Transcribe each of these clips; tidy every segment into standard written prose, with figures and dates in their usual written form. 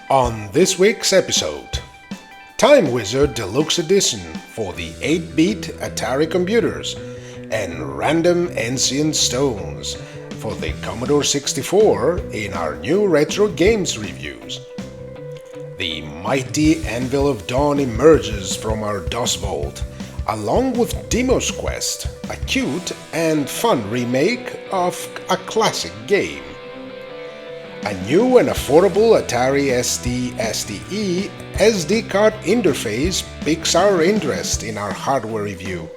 On this week's episode, Time Wizard Deluxe Edition for the 8-bit Atari computers and random ancient stones for the Commodore 64 in our new retro games reviews. The mighty Anvil of Dawn emerges from our DOS vault, along with Dimo's Quest, a cute and fun remake of a classic game. A new and affordable Atari ST STE SD card interface piques our interest in our hardware review.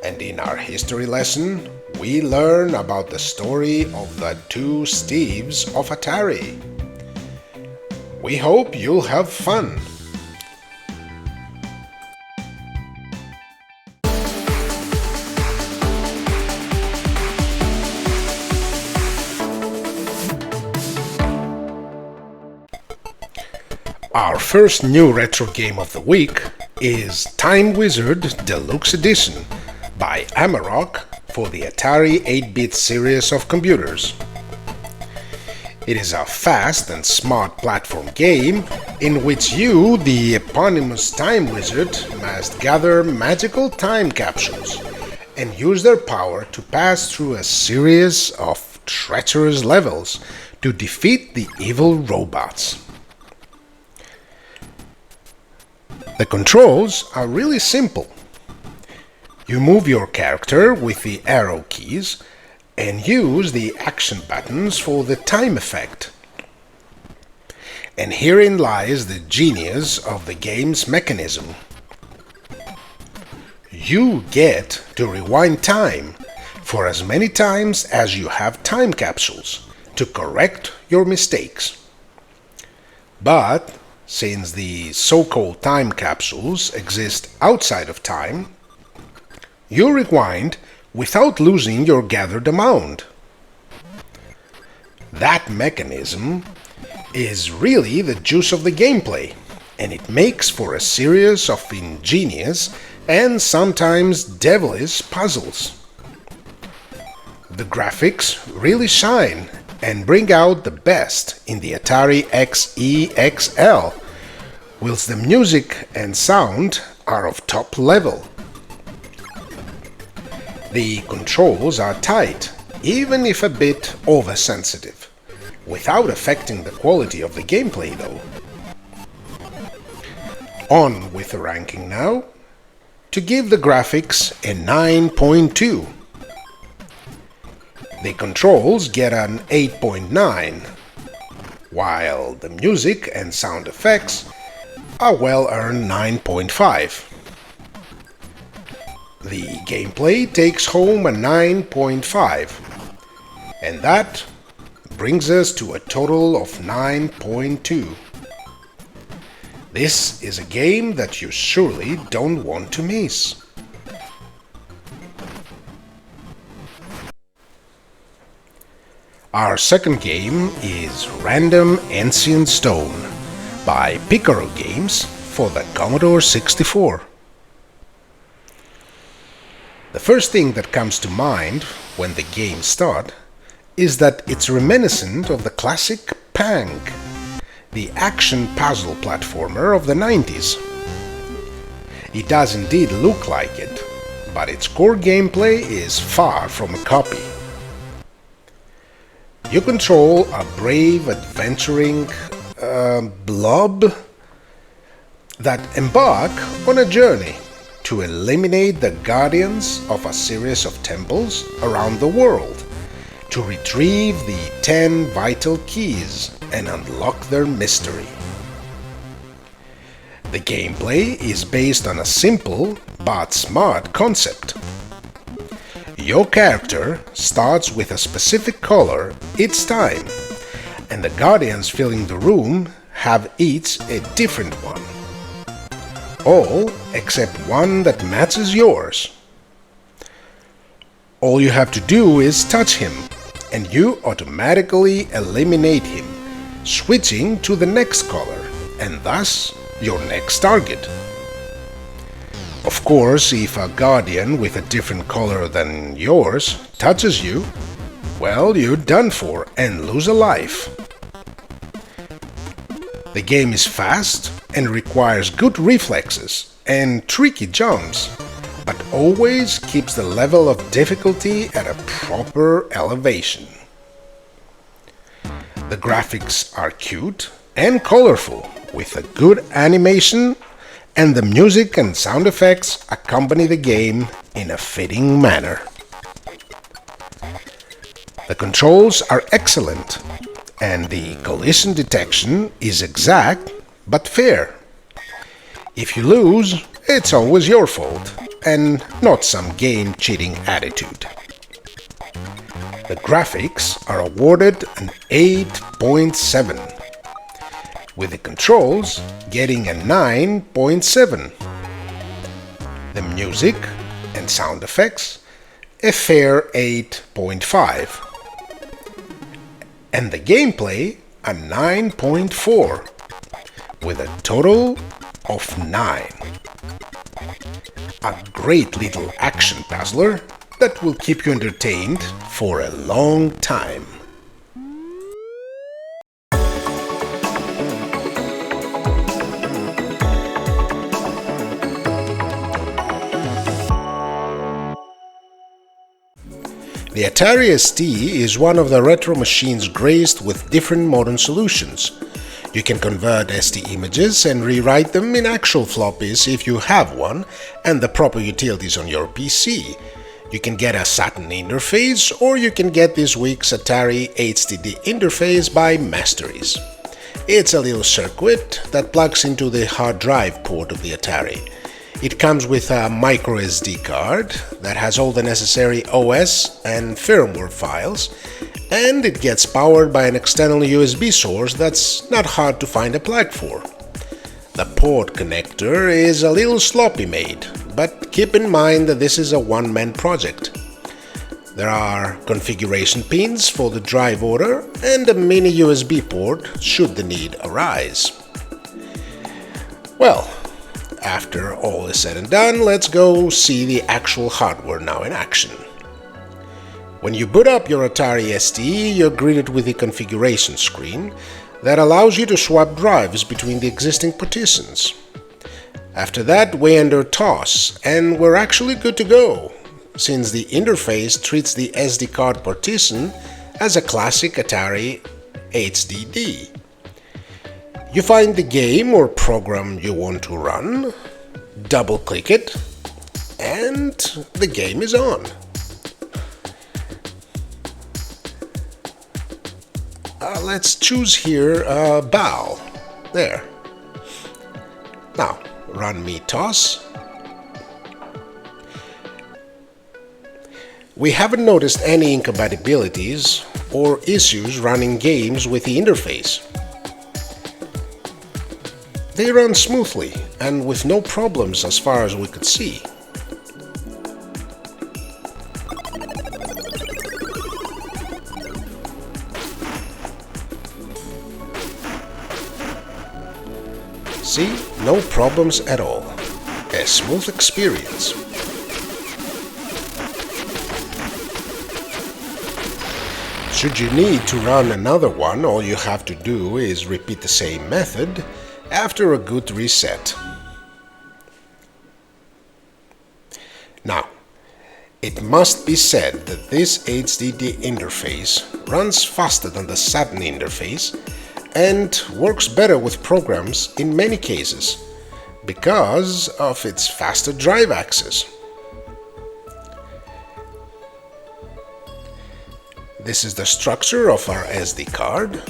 And in our history lesson, we learn about the story of the Two Steves of Atari. We hope you'll have fun. Our first new retro game of the week is Time Wizard Deluxe Edition by Amarok for the Atari 8-bit series of computers. It is a fast and smart platform game in which you, the eponymous Time Wizard, must gather magical time capsules and use their power to pass through a series of treacherous levels to defeat the evil robots. The controls are really simple. You move your character with the arrow keys and use the action buttons for the time effect. And herein lies the genius of the game's mechanism. You get to rewind time for as many times as you have time capsules to correct your mistakes. But since the so-called time capsules exist outside of time, you rewind without losing your gathered amount. That mechanism is really the juice of the gameplay, and it makes for a series of ingenious and sometimes devilish puzzles. The graphics really shine and bring out the best in the Atari XE/XL, whilst the music and sound are of top level. The controls are tight, even if a bit oversensitive, without affecting the quality of the gameplay though. On with the ranking now, to give the graphics a 9.2. The controls get an 8.9, while the music and sound effects are well-earned 9.5. The gameplay takes home a 9.5, and that brings us to a total of 9.2. This is a game that you surely don't want to miss. Our second game is Random Ancient Stone by Picaro Games for the Commodore 64. The first thing that comes to mind when the game starts is that it's reminiscent of the classic Pang, the action puzzle platformer of the 90s. It does indeed look like it, but its core gameplay is far from a copy. You control a brave, adventuring blob that embark on a journey to eliminate the guardians of a series of temples around the world, to retrieve the 10 vital keys and unlock their mystery. The gameplay is based on a simple but smart concept. Your character starts with a specific color each time, and the guardians filling the room have each a different one. All except one that matches yours. All you have to do is touch him, and you automatically eliminate him, switching to the next color, and thus your next target. Of course, if a guardian with a different color than yours touches you, well, you're done for and lose a life. The game is fast and requires good reflexes and tricky jumps, but always keeps the level of difficulty at a proper elevation. The graphics are cute and colorful, with a good animation, and the music and sound effects accompany the game in a fitting manner. The controls are excellent, and the collision detection is exact but fair. If you lose, it's always your fault, and not some game cheating attitude. The graphics are awarded an 8.7, with the controls getting a 9.7. The music and sound effects a fair 8.5, and the gameplay a 9.4, with a total of 9. A great little action puzzler that will keep you entertained for a long time. The Atari ST is one of the retro machines graced with different modern solutions. You can convert ST images and rewrite them in actual floppies if you have one and the proper utilities on your PC. You can get a Saturn interface, or you can get this week's Atari HDD interface by Masteries. It's a little circuit that plugs into the hard drive port of the Atari. It comes with a micro SD card that has all the necessary OS and firmware files, and it gets powered by an external USB source that's not hard to find a plug for. The port connector is a little sloppy made, but keep in mind that this is a one-man project. There are configuration pins for the drive order and a mini USB port should the need arise. Well, after all is said and done, let's go see the actual hardware now in action. When you boot up your Atari ST, you're greeted with the configuration screen that allows you to swap drives between the existing partitions. After that, we enter TOS, and we're actually good to go, since the interface treats the SD card partition as a classic Atari HDD. You find the game or program you want to run, double-click it, and the game is on. Let's choose here BAL. There. Now, run me TOS. We haven't noticed any incompatibilities or issues running games with the interface. They run smoothly and with no problems as far as we could see. See, no problems at all. A smooth experience. Should you need to run another one, all you have to do is repeat the same method after a good reset. Now, it must be said that this HDD interface runs faster than the Saturn interface and works better with programs in many cases because of its faster drive access. This is the structure of our SD card,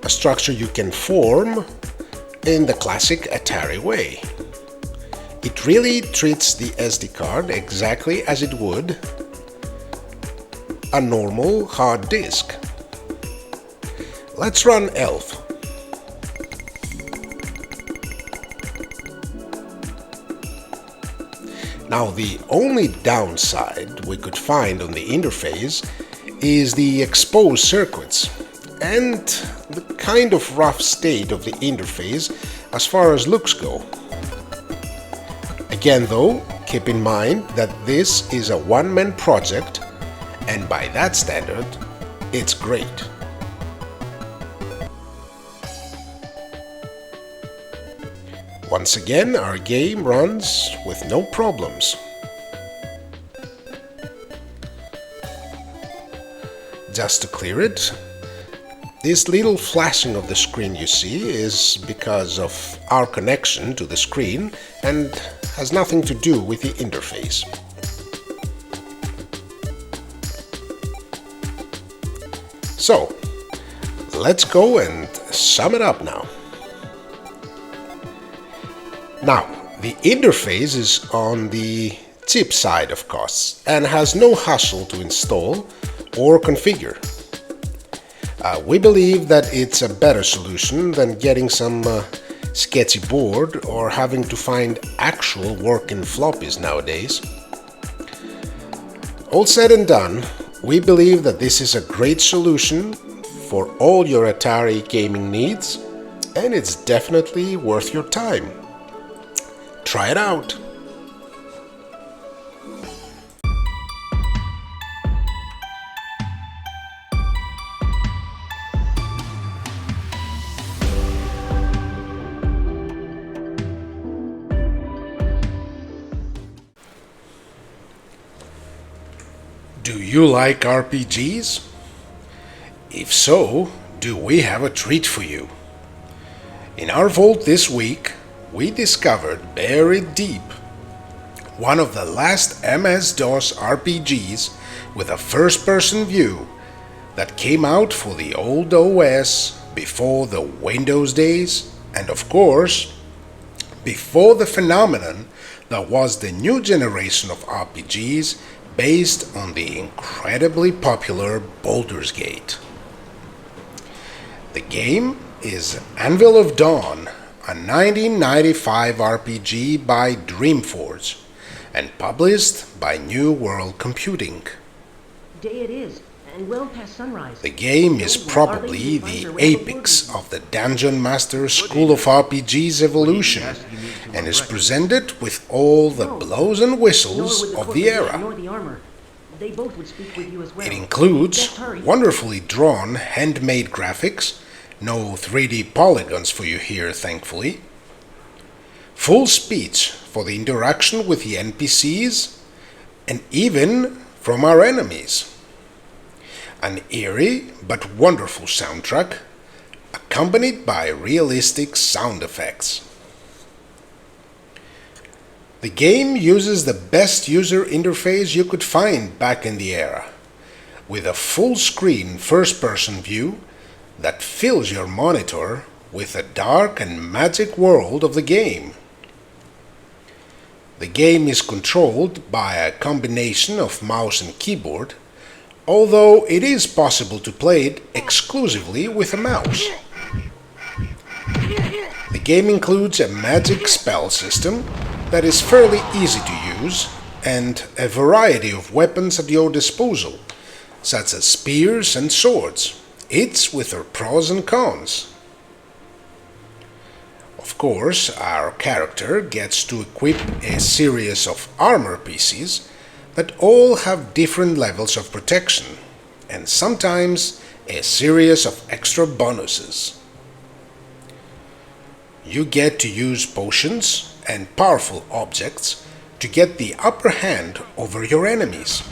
a structure you can form in the classic Atari way. It really treats the SD card exactly as it would a normal hard disk. Let's run ELF. Now, the only downside we could find on the interface is the exposed circuits and the kind of rough state of the interface as far as looks go. Again though, keep in mind that this is a one-man project, and by that standard, it's great. Once again, our game runs with no problems. Just to clear it, this little flashing of the screen you see is because of our connection to the screen and has nothing to do with the interface. So, let's go and sum it up now. Now, the interface is on the cheap side of costs and has no hassle to install or configure. We believe that it's a better solution than getting some sketchy board or having to find actual working floppies nowadays. All said and done, we believe that this is a great solution for all your Atari gaming needs, and it's definitely worth your time. Try it out! Do you like RPGs? If so, do we have a treat for you? In our vault this week, we discovered buried deep one of the last MS-DOS RPGs with a first-person view that came out for the old OS before the Windows days, and of course, before the phenomenon that was the new generation of RPGs based on the incredibly popular Baldur's Gate. The game is Anvil of Dawn, a 1995 RPG by Dreamforce and published by New World Computing. Day it is, and well past sunrise. The game is probably the apex of the Dungeon Master School of RPG's evolution and is presented with all the blows and whistles of the era. It includes wonderfully drawn handmade graphics, no 3D polygons for you here thankfully, full speech for the interaction with the NPCs and even from our enemies, an eerie but wonderful soundtrack accompanied by realistic sound effects. The game uses the best user interface you could find back in the era, with a full-screen first-person view that fills your monitor with the dark and magic world of the game. The game is controlled by a combination of mouse and keyboard, although it is possible to play it exclusively with a mouse. The game includes a magic spell system that is fairly easy to use and a variety of weapons at your disposal, such as spears and swords, each with their pros and cons. Of course, our character gets to equip a series of armor pieces that all have different levels of protection, and sometimes a series of extra bonuses. You get to use potions and powerful objects to get the upper hand over your enemies.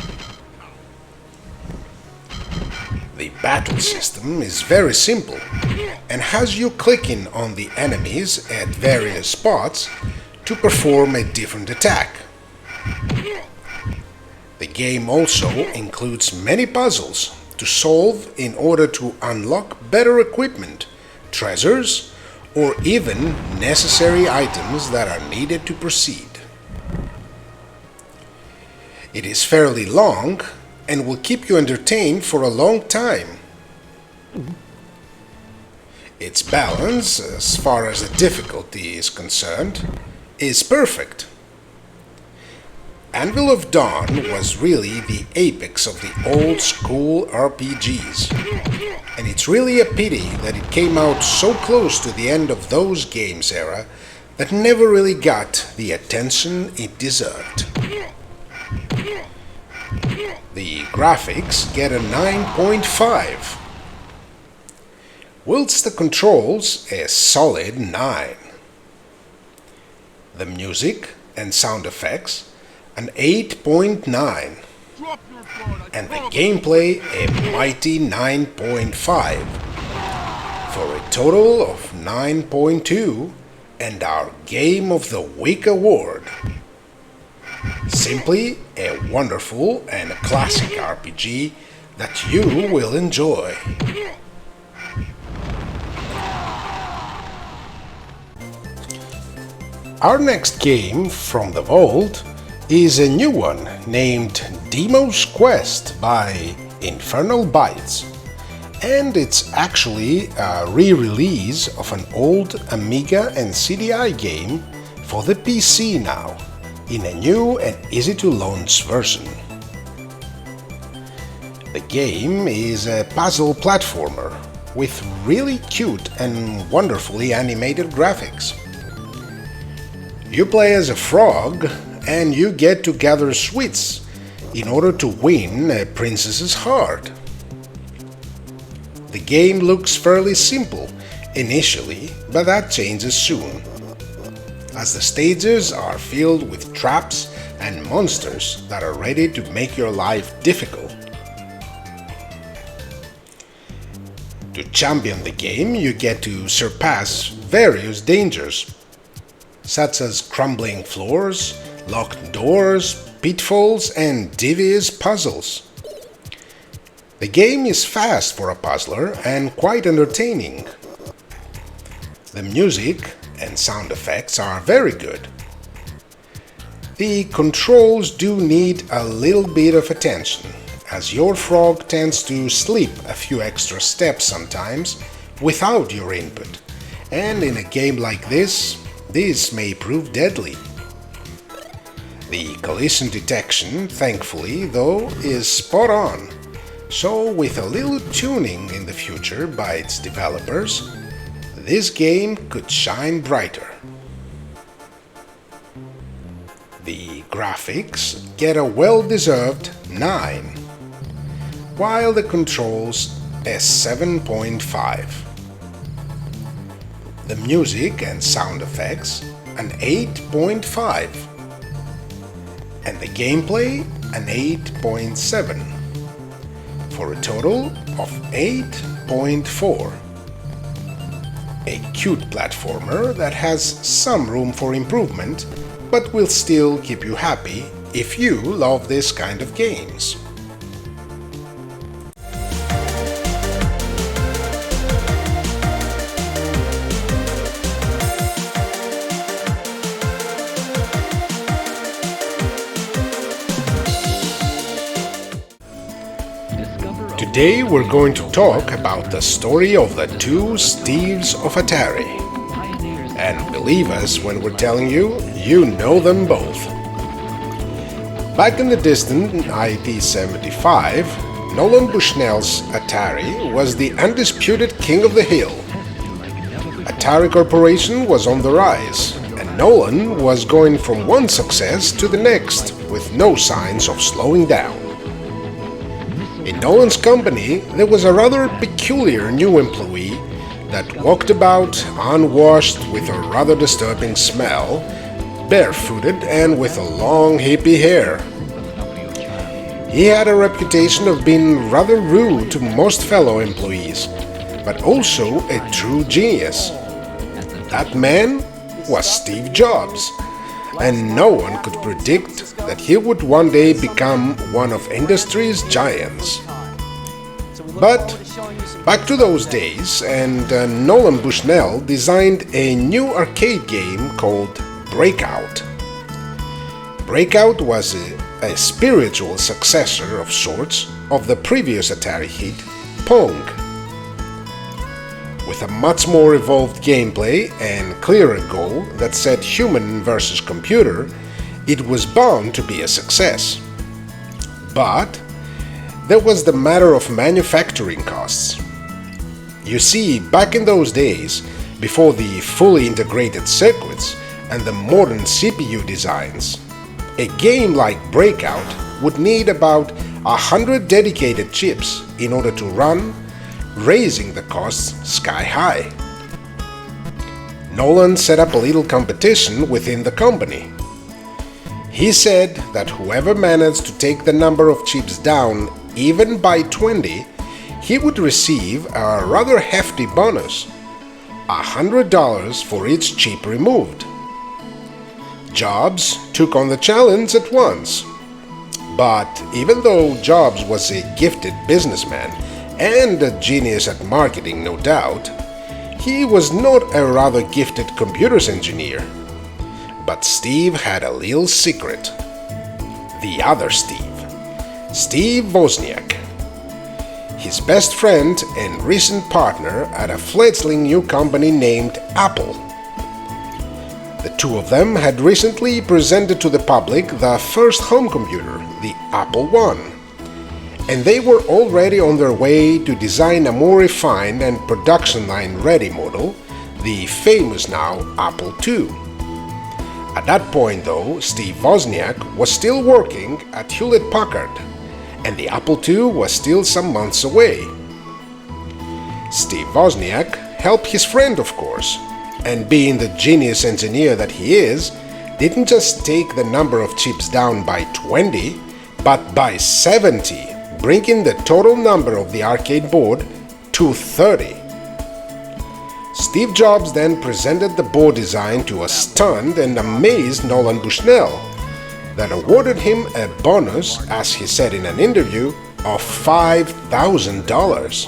The battle system is very simple and has you clicking on the enemies at various spots to perform a different attack. The game also includes many puzzles to solve in order to unlock better equipment, treasures, or even necessary items that are needed to proceed. It is fairly long and will keep you entertained for a long time. Its balance, as far as the difficulty is concerned, is perfect. Anvil of Dawn was really the apex of the old school RPGs, and it's really a pity that it came out so close to the end of those games era that never really got the attention it deserved. The graphics get a 9.5, whilst the controls a solid 9. The music and sound effects, an 8.9, and the gameplay, a mighty 9.5, for a total of 9.2, and our Game of the Week award. Simply a wonderful and a classic RPG that you will enjoy. Our next game from the vault is a new one named Dimo's Quest by Infernal Bytes, and it's actually a re-release of an old Amiga and CDI game for the PC now, in a new and easy-to-launch version. The game is a puzzle platformer with really cute and wonderfully animated graphics. You play as a frog and you get to gather sweets in order to win a princess's heart. The game looks fairly simple initially, but that changes soon, as the stages are filled with traps and monsters that are ready to make your life difficult. To champion the game, you get to surpass various dangers, such as crumbling floors, locked doors, pitfalls, and devious puzzles. The game is fast for a puzzler and quite entertaining. The music and sound effects are very good. The controls do need a little bit of attention, as your frog tends to slip a few extra steps sometimes without your input, and in a game like this may prove deadly. The collision detection, thankfully, though, is spot on, so with a little tuning in the future by its developers, this game could shine brighter. The graphics get a well-deserved 9, while the controls a 7.5. The music and sound effects an 8.5, and the gameplay an 8.7, for a total of 8.4. A cute platformer that has some room for improvement, but will still keep you happy if you love this kind of games. Today we're going to talk about the story of the Two Steves of Atari. And believe us when we're telling you, you know them both. Back in the distant 1975, Nolan Bushnell's Atari was the undisputed king of the hill. Atari Corporation was on the rise, and Nolan was going from one success to the next with no signs of slowing down. In Nolan's company, there was a rather peculiar new employee that walked about unwashed with a rather disturbing smell, barefooted and with a long hippie hair. He had a reputation of being rather rude to most fellow employees, but also a true genius. That man was Steve Jobs, and no one could predict that he would one day become one of industry's giants. But back to those days, and Nolan Bushnell designed a new arcade game called Breakout. Breakout was a spiritual successor of sorts of the previous Atari hit, Pong. With a much more evolved gameplay and clearer goal that said human versus computer, it was bound to be a success. But there was the matter of manufacturing costs. You see, back in those days, before the fully integrated circuits and the modern CPU designs, a game like Breakout would need about 100 dedicated chips in order to run, raising the costs sky high. Nolan set up a little competition within the company. He said that whoever managed to take the number of chips down even by 20, he would receive a rather hefty bonus, $100 for each chip removed. Jobs took on the challenge at once. But even though Jobs was a gifted businessman and a genius at marketing, no doubt, he was not a rather gifted computers engineer. But Steve had a little secret. The other Steve, Steve Wozniak. His best friend and recent partner at a fledgling new company named Apple. The two of them had recently presented to the public the first home computer, the Apple I, and they were already on their way to design a more refined and production line ready model, the famous now Apple II. At that point though, Steve Wozniak was still working at Hewlett-Packard, and the Apple II was still some months away. Steve Wozniak helped his friend, of course, and being the genius engineer that he is, didn't just take the number of chips down by 20, but by 70, bringing the total number of the arcade board to 30. Steve Jobs then presented the board design to a stunned and amazed Nolan Bushnell, that awarded him a bonus, as he said in an interview, of $5,000.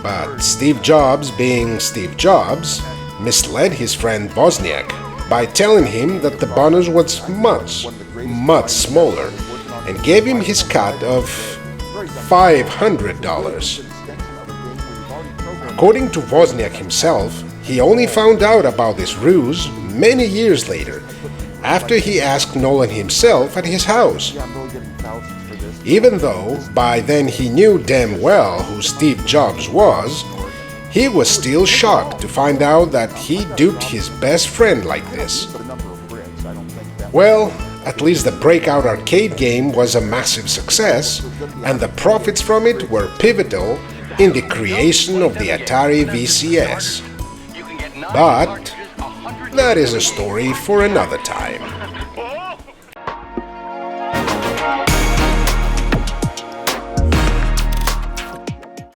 But Steve Jobs, being Steve Jobs, misled his friend Wozniak by telling him that the bonus was much, much smaller, and gave him his cut of $500. According to Wozniak himself, he only found out about this ruse many years later, after he asked Nolan himself at his house. Even though by then he knew damn well who Steve Jobs was, he was still shocked to find out that he duped his best friend like this. Well, at least the breakout arcade game was a massive success, and the profits from it were pivotal in the creation of the Atari VCS. But that is a story for another time.